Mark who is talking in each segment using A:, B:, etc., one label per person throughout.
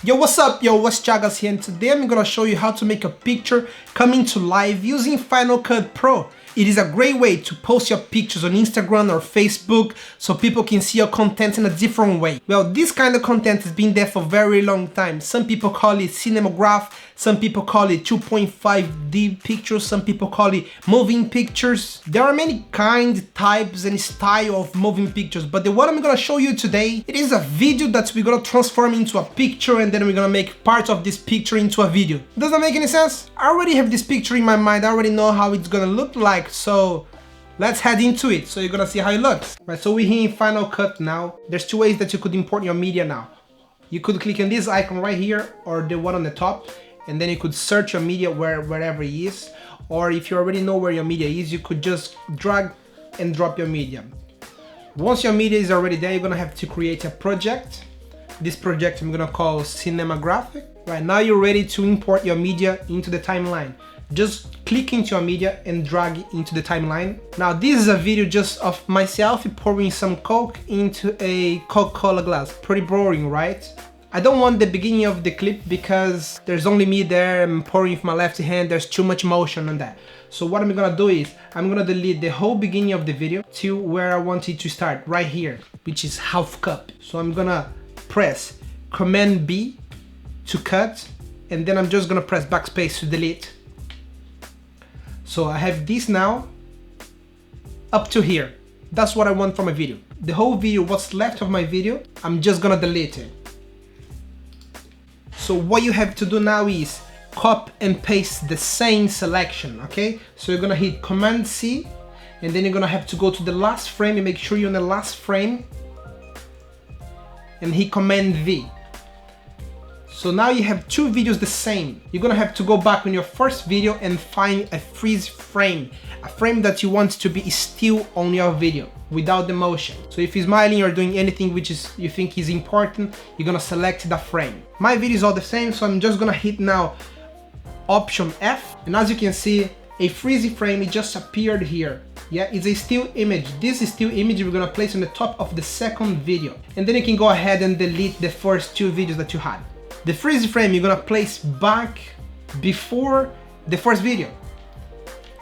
A: Yo, what's up? Yo, Weslly Chagas here, and today I'm gonna show you how to make a picture coming to life using Final Cut Pro. It is a great way to post your pictures on Instagram or Facebook so people can see your content in a different way. Well, this kind of content has been there for a very long time. Some people call it Cinemagraph, some people call it 2.5D pictures, some people call it moving pictures. There are many kinds, types and style of moving pictures, but the one I'm gonna show you today, it is a video that we're gonna transform into a picture and then we're gonna make part of this picture into a video. Does that make any sense? I already have this picture in my mind, I already know how it's gonna look like, so let's head into it. So you're gonna see how it looks. Right, so we're here in Final Cut now. There's two ways that you could import your media now. You could click on this icon right here or the one on the top, and then you could search your media wherever it is. Or if you already know where your media is, you could just drag and drop your media. Once your media is already there, you're gonna have to create a project. This project I'm gonna call Cinemagraph. Right, now you're ready to import your media into the timeline. Just click into your media and drag it into the timeline. Now this is a video just of myself pouring some Coke into a Coca-Cola glass. Pretty boring, right? I don't want the beginning of the clip because there's only me there, I'm pouring with my left hand, there's too much motion on that. So what I'm gonna do is, I'm gonna delete the whole beginning of the video to where I want it to start, right here, which is half cup. So I'm gonna press Command B to cut, and then I'm just gonna press backspace to delete. So I have this now up to here. That's what I want from my video. The whole video, what's left of my video, I'm just gonna delete it. So what you have to do now is copy and paste the same selection, okay? So you're gonna hit Command C, and then you're gonna have to go to the last frame and make sure you're in the last frame, and hit Command V. So now you have two videos the same. You're gonna have to go back on your first video and find a freeze frame, a frame that you want to be still on your video without the motion. So if you're smiling or doing anything which is you think is important, you're gonna select the frame. My video is all the same, so I'm just gonna hit now Option F, and as you can see, a freeze frame, it just appeared here. Yeah, it's a still image. This is still image we're gonna place on the top of the second video, and then you can go ahead and delete the first two videos that you had. The freeze frame you're gonna place back before the first video.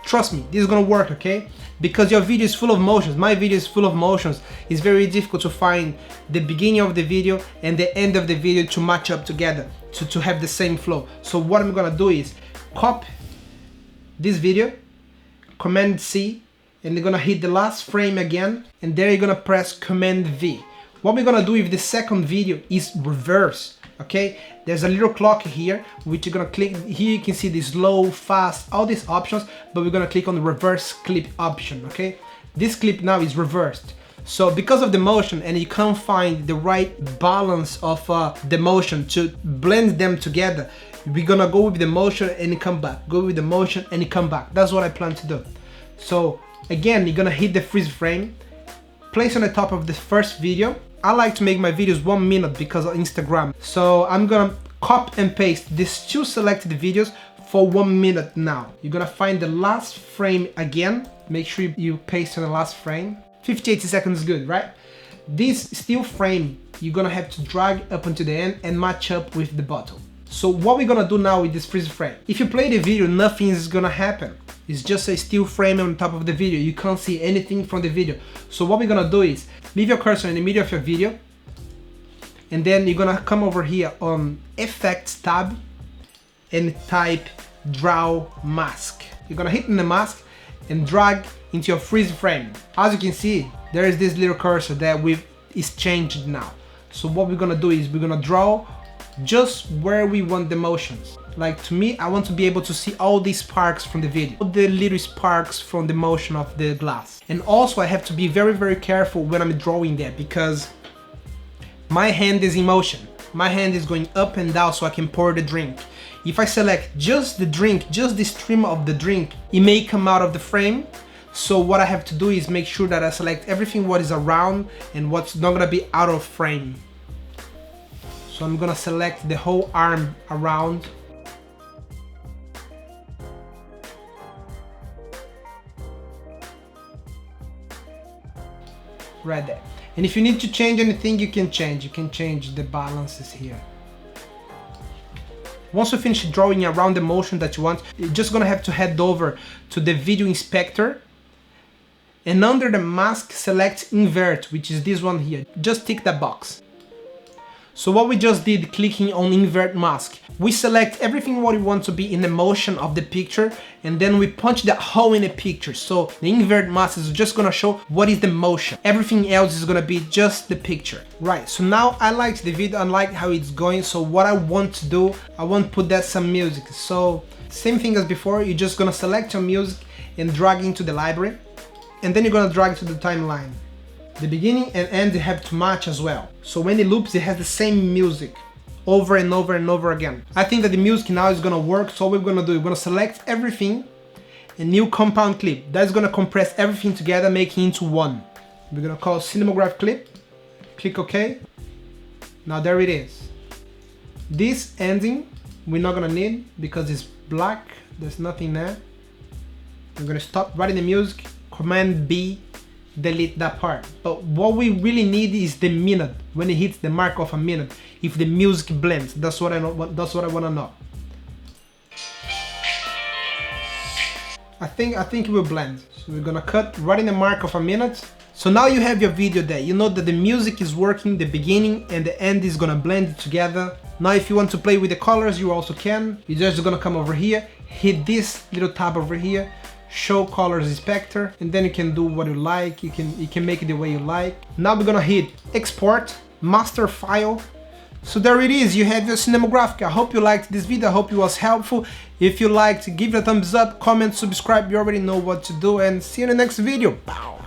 A: Trust me, this is gonna work, okay? Because your video is full of motions, my video is full of motions. It's very difficult to find the beginning of the video and the end of the video to match up together, to have the same flow. So what I'm gonna do is copy this video, Command C, and you're gonna hit the last frame again, and there you're gonna press Command V. What we're gonna do with the second video is reverse. Okay, there's a little clock here which you're gonna click. Here you can see the slow, fast, all these options, but we're gonna click on the reverse clip option. Okay, this clip now is reversed. So because of the motion and you can't find the right balance of the motion to blend them together, we're gonna go with the motion and come back, go with the motion and come back. That's what I plan to do. So again, you're gonna hit the freeze frame, place on the top of the first video. I like to make my videos 1 minute because of Instagram. So I'm gonna copy and paste these two selected videos for 1 minute now. You're gonna find the last frame again. Make sure you paste on the last frame. 50-80 seconds is good, right? This still frame, you're gonna have to drag up until the end and match up with the bottom. So what we're gonna do now with this freeze frame, if you play the video, nothing is gonna happen. It's just a still frame on top of the video. You can't see anything from the video. So what we're gonna do is leave your cursor in the middle of your video, and then you're gonna come over here on Effects tab and type Draw Mask. You're gonna hit in the mask and drag into your freeze frame. As you can see, there is this little cursor that is changed now. So what we're gonna do is we're gonna draw just where we want the motions. Like to me, I want to be able to see all these sparks from the video, all the little sparks from the motion of the glass. And also I have to be very, very careful when I'm drawing that because my hand is in motion. My hand is going up and down so I can pour the drink. If I select just the drink, just the stream of the drink, it may come out of the frame. So what I have to do is make sure that I select everything what is around and what's not gonna be out of frame. So I'm gonna select the whole arm around. Right there. And if you need to change anything, you can change the balances here. Once you finish drawing around the motion that you want, you're just gonna have to head over to the video inspector, and under the mask select invert, which is this one here. Just tick that box. So what we just did clicking on invert mask, we select everything what we want to be in the motion of the picture, and then we punch that hole in the picture. So the invert mask is just gonna show what is the motion. Everything else is gonna be just the picture. Right, so now I liked the video, I like how it's going. So what I want to do, I want to put that some music. So same thing as before, you're just gonna select your music and drag into the library, and then you're gonna drag to the timeline. The beginning and end have to match as well. So when it loops, it has the same music over and over and over again. I think that the music now is gonna work. So what we're gonna do, we're gonna select everything, a new compound clip. That's gonna compress everything together, making into one. We're gonna call Cinemagraph clip. Click OK. Now there it is. This ending we're not gonna need because it's black. There's nothing there. I'm gonna stop writing the music. Command B. Delete that part. But what we really need is the minute, when it hits the mark of a minute, if the music blends. That's what I know. That's what I want to know. I think it will blend. So we're gonna cut right in the mark of a minute. So now you have your video there. You know that the music is working, the beginning and the end is gonna blend together. Now if you want to play with the colors, you also can. You're just gonna come over here, hit this little tab over here, show colors inspector, and then you can do what you like. You can make it the way you like. Now we're gonna hit export, master file. So there it is, you have your Cinemagraph. I hope you liked this video, I hope it was helpful. If you liked, give it a thumbs up, comment, subscribe, you already know what to do, and see you in the next video. Bow.